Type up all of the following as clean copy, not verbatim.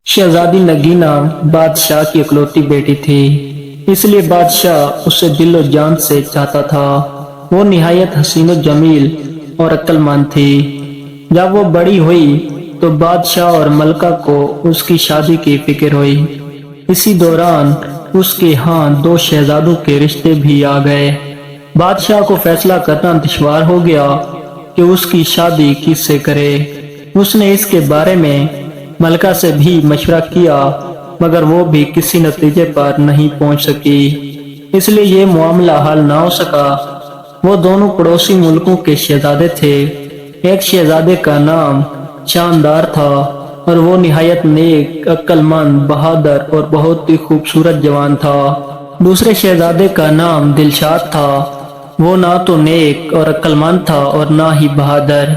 शहजादी नगीना बादशाह की इकलौती बेटी थी, इसलिए बादशाह उसे दिलो जान से चाहता था। वो निहायत हसीन जमील और अक्लमंद थी। जब वो बड़ी हुई तो बादशाह और मलका को उसकी शादी की फिक्र हुई। इसी दौरान उसके यहाँ दो शहजादों के रिश्ते भी आ गए। बादशाह को फैसला करना दुश्वार हो गया कि उसकी शादी किससे करे। उसने इसके बारे में मलका से भी मशवरा किया, मगर वो भी किसी नतीजे पर नहीं पहुंच सकी, इसलिए ये मामला हल ना हो सका। वो दोनों पड़ोसी मुल्कों के शहजादे थे। एक शहजादे का नाम शानदार था और वो निहायत नेक, अक्लमंद, बहादुर और बहुत ही खूबसूरत जवान था। दूसरे शहजादे का नाम दिलशाद था। वो ना तो नेक और अक्लमंद था और ना ही बहादुर।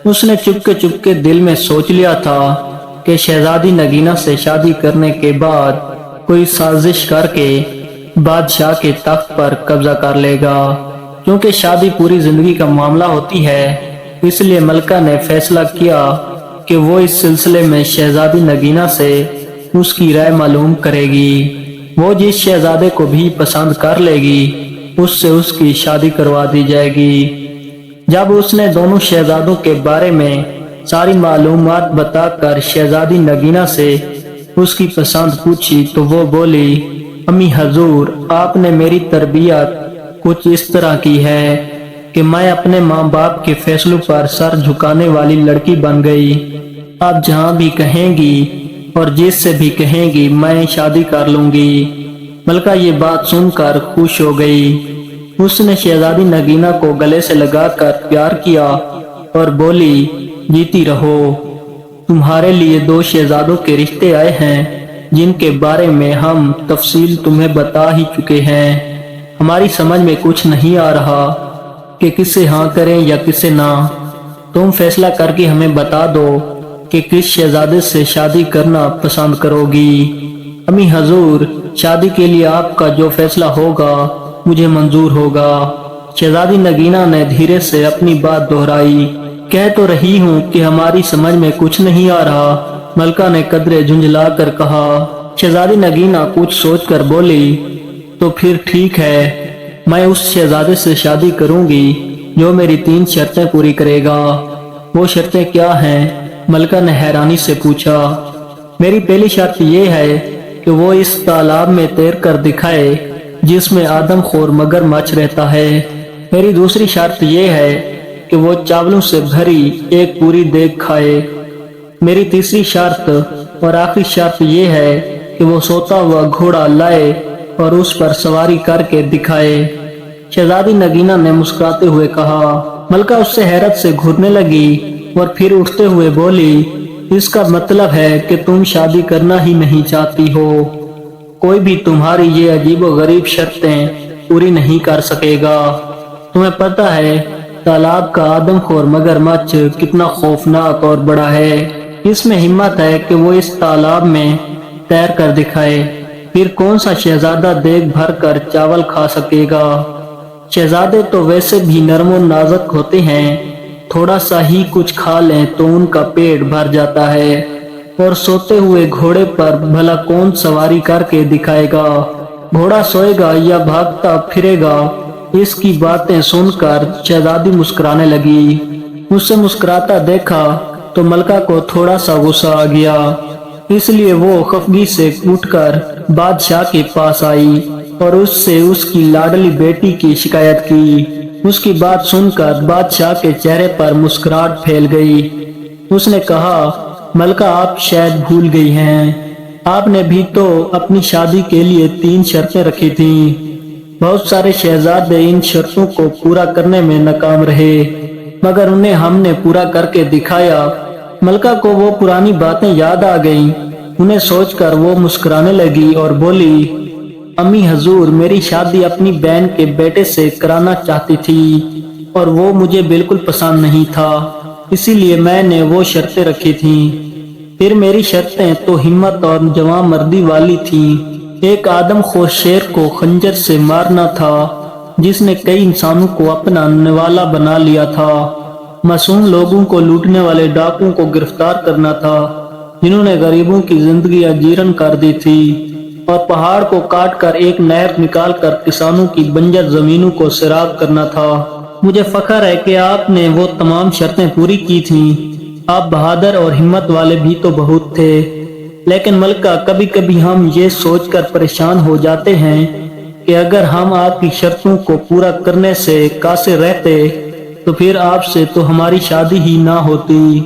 उसने चुपके चुपके दिल में सोच लिया था कि शहजादी नगीना से शादी करने के बाद कोई साजिश करके बादशाह के तख्त पर कब्जा कर लेगा। क्योंकि शादी पूरी जिंदगी का मामला होती है, इसलिए मलका ने फैसला किया कि वो इस सिलसिले में शहजादी नगीना से उसकी राय मालूम करेगी। वो जिस शहजादे को भी पसंद कर लेगी उससे उसकी शादी करवा दी जाएगी। जब उसने दोनों शहजादों के बारे में सारी मालूमात बताकर शहजादी नगीना से उसकी पसंद पूछी तो वो बोली, अम्मी हजूर, आपने मेरी तरबियत कुछ इस तरह की है कि मैं अपने माँ बाप के फैसलों पर सर झुकाने वाली लड़की बन गई। आप जहाँ भी कहेंगी और जिससे भी कहेंगी मैं शादी कर लूंगी। मलका ये बात सुनकर खुश हो गई। उसने शहजादी नगीना को गले से लगाकर प्यार किया और बोली, जीती रहो। तुम्हारे लिए दो शहजादों के रिश्ते आए हैं जिनके बारे में हम तफसील तुम्हें बता ही चुके हैं। हमारी समझ में कुछ नहीं आ रहा कि किसे हाँ करें या किसे ना। तुम फैसला करके हमें बता दो कि किस शहजादे से शादी करना पसंद करोगी। अम्मी हजूर, शादी के लिए आपका जो फैसला होगा मुझे मंजूर होगा। शहजादी नगीना ने धीरे से अपनी बात दोहराई। कह तो रही हूँ कि हमारी समझ में कुछ नहीं आ रहा, मलका ने कदरे झुंझला कर कहा। शहजादी नगीना कुछ सोचकर बोली, तो फिर ठीक है, मैं उस शहजादे से शादी करूंगी जो मेरी 3 शर्तें पूरी करेगा। वो शर्तें क्या हैं? मलका ने हैरानी से पूछा। मेरी पहली शर्त ये है कि वो इस तालाब में तैर कर दिखाए जिसमें आदमखोर मगरमच्छ रहता है। मेरी दूसरी शर्त ये है कि वो चावलों से भरी एक पूरी देग खाए। मेरी तीसरी शर्त और आखिरी शर्त ये है कि वो सोता हुआ घोड़ा लाए और उस पर सवारी करके दिखाए। शहजादी नगीना ने मुस्कुराते हुए कहा। मलका उससे हैरत से घूरने लगी और फिर उठते हुए बोली, इसका मतलब है कि तुम शादी करना ही नहीं चाहती हो। कोई भी तुम्हारी ये अजीबोगरीब शर्तें पूरी नहीं कर सकेगा। तुम्हें पता है तालाब का आदमखोर मगरमच्छ कितना खौफनाक और बड़ा है। इसमें हिम्मत है कि वो इस तालाब में तैर कर दिखाए। फिर कौन सा शहजादा देख भर कर चावल खा सकेगा? शहजादे तो वैसे भी नरम और नाजुक होते हैं, थोड़ा सा ही कुछ खा लें तो उनका पेट भर जाता है। और सोते हुए घोड़े पर भला कौन सवारी करके दिखाएगा? घोड़ा सोएगा या भागता फिरेगा? इसकी बातें सुनकर शहजादी मुस्कुराने लगी। उसे मुस्कुराता देखा तो मलका को थोड़ा सा गुस्सा आ गया, इसलिए वो खफगी से उठकर बादशाह के पास आई और उससे उसकी लाडली बेटी की शिकायत की। उसकी बात सुनकर बादशाह के चेहरे पर मुस्कुराहट फैल गई। उसने कहा, मलका, आप शायद भूल गई हैं, आपने भी तो अपनी शादी के लिए 3 शर्तें रखी थीं। बहुत सारे शहजादे इन शर्तों को पूरा करने में नाकाम रहे, मगर उन्हें हमने पूरा करके दिखाया। मलका को वो पुरानी बातें याद आ गईं। उन्हें सोचकर वो मुस्कुराने लगी और बोली, अम्मी हजूर, मेरी शादी अपनी बहन के बेटे से कराना चाहती थी और वो मुझे बिल्कुल पसंद नहीं था, इसीलिए मैंने वो शर्तें रखी थीं। फिर मेरी शर्तें तो हिम्मत और जवां मर्दी वाली थीं। एक आदमखोर शेर को खंजर से मारना था जिसने कई इंसानों को अपना निवाला बना लिया था। मासूम लोगों को लूटने वाले डाकुओं को गिरफ्तार करना था जिन्होंने गरीबों की जिंदगी जीर्ण कर दी थी और पहाड़ को काट कर एक नहर निकाल कर किसानों की बंजर जमीनों को सैराब करना था। मुझे फख्र है कि आपने वो तमाम शर्तें पूरी की थीं। आप बहादुर और हिम्मत वाले भी तो बहुत थे। लेकिन मलका, कभी कभी हम ये सोचकर परेशान हो जाते हैं कि अगर हम आपकी शर्तों को पूरा करने से कासिर रहते तो फिर आपसे तो हमारी शादी ही ना होती।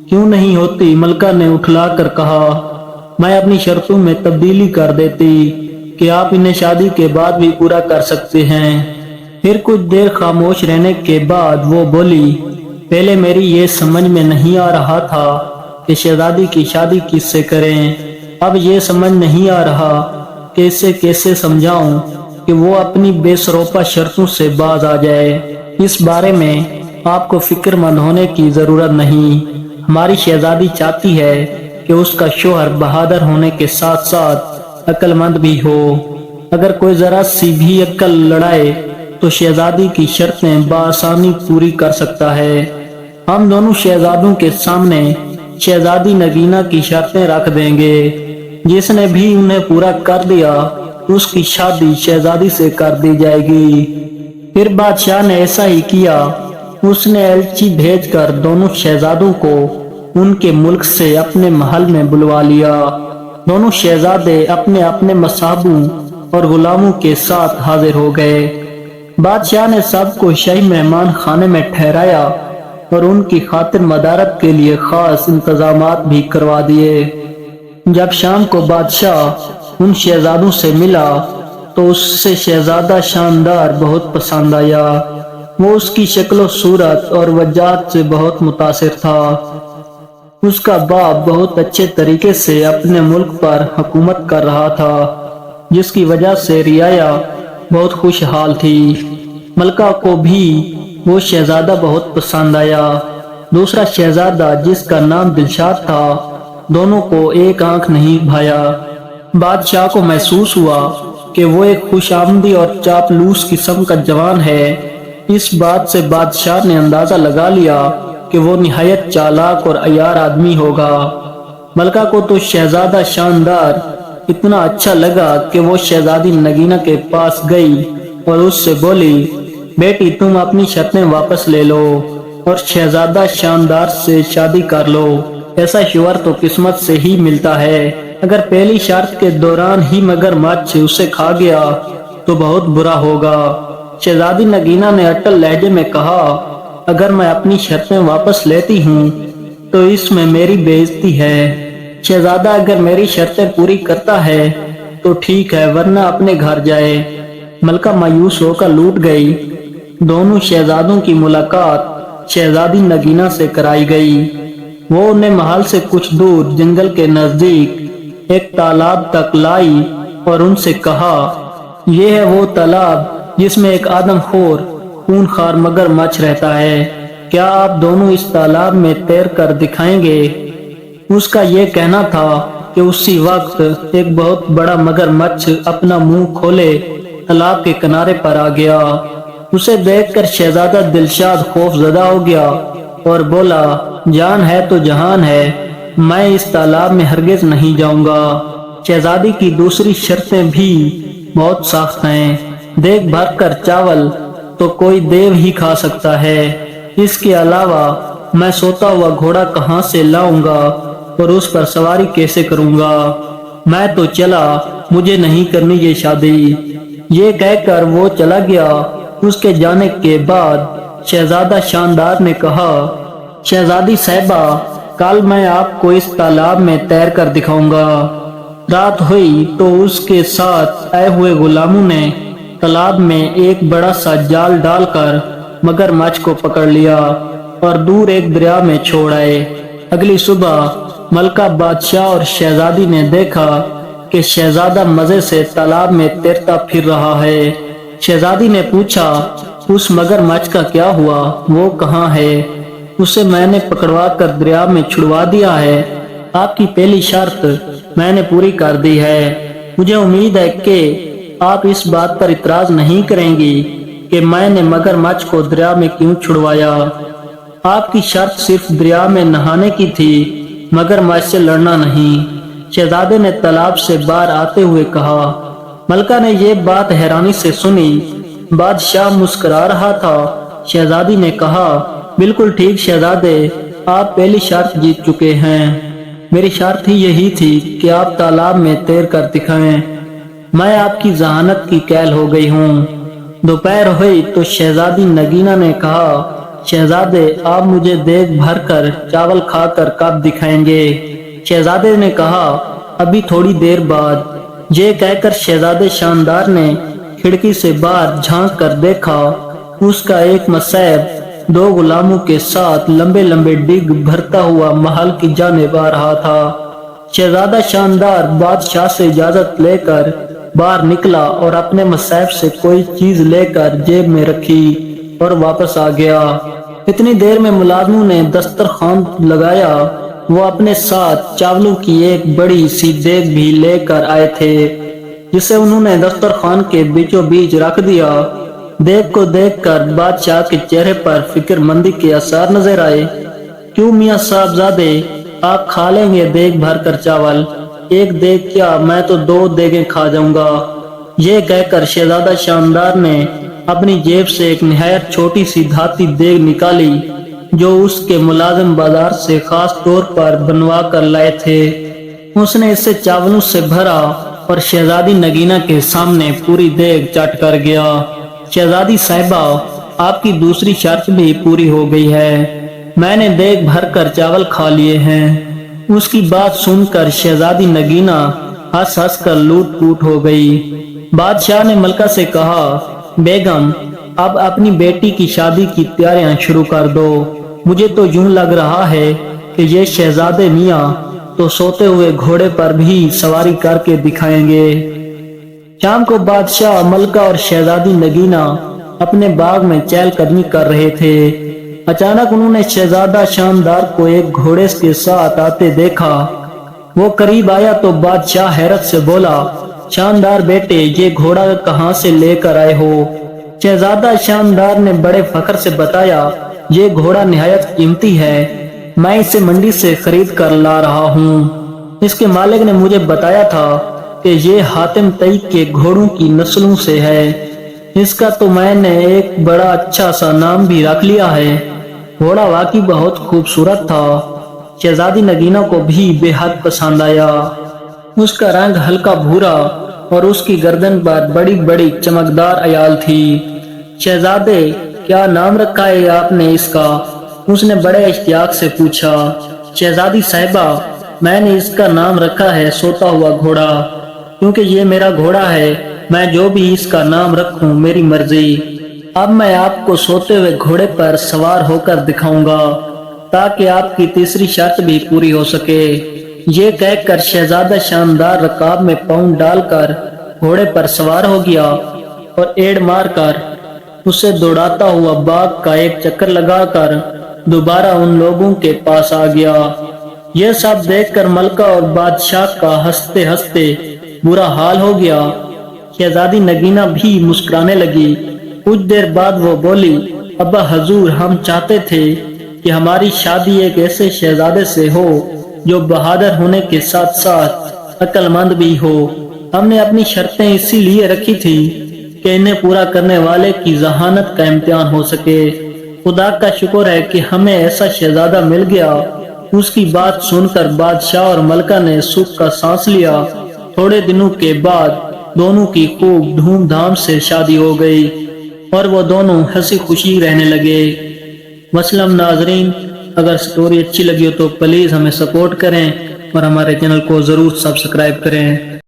क्यों नहीं होती? मलका ने उठलाकर कहा। मैं अपनी शर्तों में तब्दीली कर देती कि आप इन्हें शादी के बाद भी पूरा कर सकते हैं। फिर कुछ देर खामोश रहने के बाद वो बोली, पहले मेरी ये समझ में नहीं आ रहा था कि शहजादी की शादी किससे करें। अब ये समझ नहीं आ रहा कि इसे कैसे समझाऊं कि वो अपनी बेसरोपा शर्तों से बाज आ जाए। इस बारे में आपको फिक्रमंद होने की जरूरत नहीं। हमारी शहजादी चाहती है कि उसका शौहर बहादुर होने के साथ साथ अक्लमंद भी हो। अगर कोई जरा सी भी अक्ल लड़ाए तो शहजादी की शर्तें बआसानी पूरी कर सकता है। हम दोनों शहजादों के सामने शहजादी नगीना की शर्तें रख देंगे। जिसने भी उन्हें पूरा कर दिया उसकी शादी शहजादी से कर दी जाएगी। फिर बादशाह ने ऐसा ही किया। उसने एलची भेजकर दोनों शहजादों को उनके मुल्क से अपने महल में बुलवा लिया। दोनों शहजादे अपने अपने मसाबों और गुलामों के साथ हाजिर हो गए। बादशाह ने सबको शाही मेहमान खाने में ठहराया और उनकी खातिर मदारत के लिए खास इंतजामात भी करवा दिए। जब शाम को बादशाह उन शहजादों से मिला तो उससे शहजादा शानदार बहुत पसंद आया। वो उसकी शक्ल सूरत और वजाहत से बहुत मुतासिर था। उसका बाप बहुत अच्छे तरीके से अपने मुल्क पर हुकूमत कर रहा था, जिसकी वजह से रियाया बहुत खुशहाल थी। मलका को भी वो शहजादा बहुत पसंद आया। दूसरा शहजादा जिसका नाम दिलशाद था, दोनों को एक आंख नहीं भाया। बादशाह को महसूस हुआ कि वो एक खुशामदी और चापलूस किस्म का जवान है। इस बात से बादशाह ने अंदाजा लगा लिया कि वो निहायत चालाक और अयार आदमी होगा। मलका को तो शहजादा शानदार इतना अच्छा लगा कि वो शहजादी नगीना के पास गई और उससे बोली, बेटी तुम अपनी शर्तें वापस ले लो और शहजादा शानदार से शादी कर लो। ऐसा शौहर तो किस्मत से ही मिलता है। अगर पहली शर्त के दौरान ही मगरमच्छ उसे खा गया तो बहुत बुरा होगा। शहजादी नगीना ने अटल लहजे में कहा, अगर मैं अपनी शर्तें वापस लेती हूँ तो इसमें मेरी बेइज्जती है। शहजादा अगर मेरी शर्तें पूरी करता है तो ठीक है, वरना अपने घर जाए। मलका मायूस होकर लौट गई। दोनों शहजादों की मुलाकात शहजादी नगीना से कराई गई। वो उन्हें महल से कुछ दूर जंगल के नजदीक एक तालाब तक लाई और उनसे कहा, यह है वो तालाब जिसमें एक आदमखोर खूनखार मगरमच्छ रहता है। क्या आप दोनों इस तालाब में तैर कर दिखाएंगे? उसका ये कहना था कि उसी वक्त एक बहुत बड़ा मगरमच्छ अपना मुंह खोले तालाब के किनारे पर आ गया। उसे देखकर शहजादा दिलशाद खौफजदा हो गया और बोला, जान है तो जहान है, मैं इस तालाब में हरगिज नहीं जाऊंगा। शहजादी की दूसरी शर्तें भी बहुत सख्त हैं। देख भर कर चावल तो कोई देव ही खा सकता है। इसके अलावा मैं सोता हुआ घोड़ा कहाँ से लाऊंगा और उस पर सवारी कैसे करूंगा? मैं तो चला, मुझे नहीं करनी ये शादी। ये कहकर वो चला गया। उसके जाने के बाद शहजादा शानदार ने कहा, शहजादी साहिबा, कल मैं आपको इस तालाब में तैर कर दिखाऊंगा। रात हुई तो उसके साथ आए हुए गुलामों ने तालाब में एक बड़ा सा जाल डालकर मगरमच्छ को पकड़ लिया और दूर एक दरिया में छोड़ आए। अगली सुबह मलका बादशाह और शहजादी ने देखा कि शहजादा मजे से तालाब में तैरता फिर रहा है। शहजादी ने पूछा, उस मगरमच्छ का क्या हुआ? वो कहाँ है? उसे मैंने पकड़वा कर दरिया में छुड़वा दिया है। आपकी पहली शर्त मैंने पूरी कर दी है। मुझे उम्मीद है कि आप इस बात पर इतराज नहीं करेंगी कि मैंने मगरमच्छ को दरिया में क्यों छुड़वाया। आपकी शर्त सिर्फ दरिया में नहाने की थी मगर मैं इससे लड़ना नहीं। शहजादे ने तालाब से बाहर आते हुए कहा। मलका ने ये बात हैरानी से सुनी। बादशाह मुस्कुरा रहा था। शहजादी ने कहा, बिल्कुल ठीक शहजादे, आप पहली शर्त जीत चुके हैं। मेरी शर्त ही यही थी कि आप तालाब में तैर कर दिखाएं। मैं आपकी जहानत की कैल हो गई हूँ। दोपहर हुई तो शहजादी नगीना ने कहा, शहजादे आप मुझे देख भर कर चावल खाकर कब दिखाएंगे। शहजादे ने कहा, अभी थोड़ी देर बाद। ये कहकर शहजादे शानदार ने खिड़की से बाहर झांक कर देखा। उसका एक मसैब 2 गुलामों के साथ लंबे लंबे डिग भरता हुआ महल की जानिब आ रहा था। शहजादा शानदार बादशाह से इजाजत लेकर बाहर निकला और अपने मसैब से कोई चीज लेकर जेब में रखी और वापस आ गया। इतनी देर में मुलाजिमों ने दस्तरखान लगाया। वो अपने साथ चावलों की एक बड़ी सी देग भी लेकर आए थे, जिसे उन्होंने दस्तरखान के बीचों बीच रख दिया। देग को देखकर बादशाह के चेहरे पर फिक्रमंदी के आसार नजर आए। क्यों मियां साहबजादे, आप खा लेंगे देग भर कर चावल? एक देग क्या, मैं तो 2 देगें खा जाऊंगा। ये कहकर शहजादा शानदार ने अपनी जेब से एक निहायत छोटी सी धाती देग निकाली, जो उसके मुलाजिम बाजार से खास तौर पर बनवा कर लाए थे। उसने इसे चावलों से भरा और शहजादी नगीना के सामने पूरी देग चट कर गया। शहजादी साहिबा, आपकी दूसरी शर्त भी पूरी हो गई है। मैंने देग भर कर चावल खा लिए हैं। उसकी बात सुनकर शहजादी नगीना हंस हंस कर लूट पूट हो गई। बादशाह ने मलका से कहा, बेगम अब अपनी बेटी की शादी की तैयारियां शुरू कर दो। मुझे तो यूं लग रहा है कि ये शहजादे मियाँ तो सोते हुए घोड़े पर भी सवारी करके दिखाएंगे। शाम को बादशाह, मलका और शहजादी नगीना अपने बाग में चहलकदमी कर रहे थे। अचानक उन्होंने शहजादा शानदार को एक घोड़े के साथ आते देखा। वो करीब आया तो बादशाह हैरत से बोला, शानदार बेटे, ये घोड़ा कहाँ से लेकर आए हो? शहजादा शानदार ने बड़े फख्र से बताया, ये घोड़ा निहायत कीमती है। मैं इसे मंडी से खरीद कर ला रहा हूँ। इसके मालिक ने मुझे बताया था कि ये हातिम तई के घोड़ों की नस्लों से है। इसका तो मैंने एक बड़ा अच्छा सा नाम भी रख लिया है। घोड़ा वाकई बहुत खूबसूरत था। शहजादी नगीना को भी बेहद पसंद आया। उसका रंग हल्का भूरा और उसकी गर्दन पर बड़ी बड़ी चमकदार अयाल थी। शहजादे, क्या नाम रखा है आपने इसका? उसने बड़े इश्तियाक से पूछा। शहजादी साहिबा, मैंने इसका नाम रखा है सोता हुआ घोड़ा, क्योंकि ये मेरा घोड़ा है। मैं जो भी इसका नाम रखूं मेरी मर्जी। अब मैं आपको सोते हुए घोड़े पर सवार होकर दिखाऊंगा, ताकि आपकी तीसरी शर्त भी पूरी हो सके। ये कहकर शहजादा शानदार रकाब में पाँव डालकर घोड़े पर सवार हो गया और एड़ मारकर उसे दौड़ाता हुआ बाग का एक चक्कर लगाकर दोबारा उन लोगों के पास आ गया। यह सब देखकर मलका और बादशाह का हंसते हंसते बुरा हाल हो गया। शहजादी नगीना भी मुस्कुराने लगी। कुछ देर बाद वो बोली, अब्बा हजूर, हम चाहते थे कि हमारी शादी एक ऐसे शहजादे से हो जो बहादुर होने के साथ साथ अक्लमंद भी हो। हमने अपनी शर्तें इसीलिए रखी थी कि इन्हें पूरा करने वाले की जहानत का इम्तिहान हो सके। खुदा का शुक्र है कि हमें ऐसा शहजादा मिल गया। उसकी बात सुनकर बादशाह और मलका ने सुख का सांस लिया। थोड़े दिनों के बाद दोनों की खूब धूमधाम से शादी हो गई और वो दोनों हंसी खुशी रहने लगे। मसलम नाजरीन, अगर स्टोरी अच्छी लगी हो तो प्लीज हमें सपोर्ट करें और हमारे चैनल को जरूर सब्सक्राइब करें।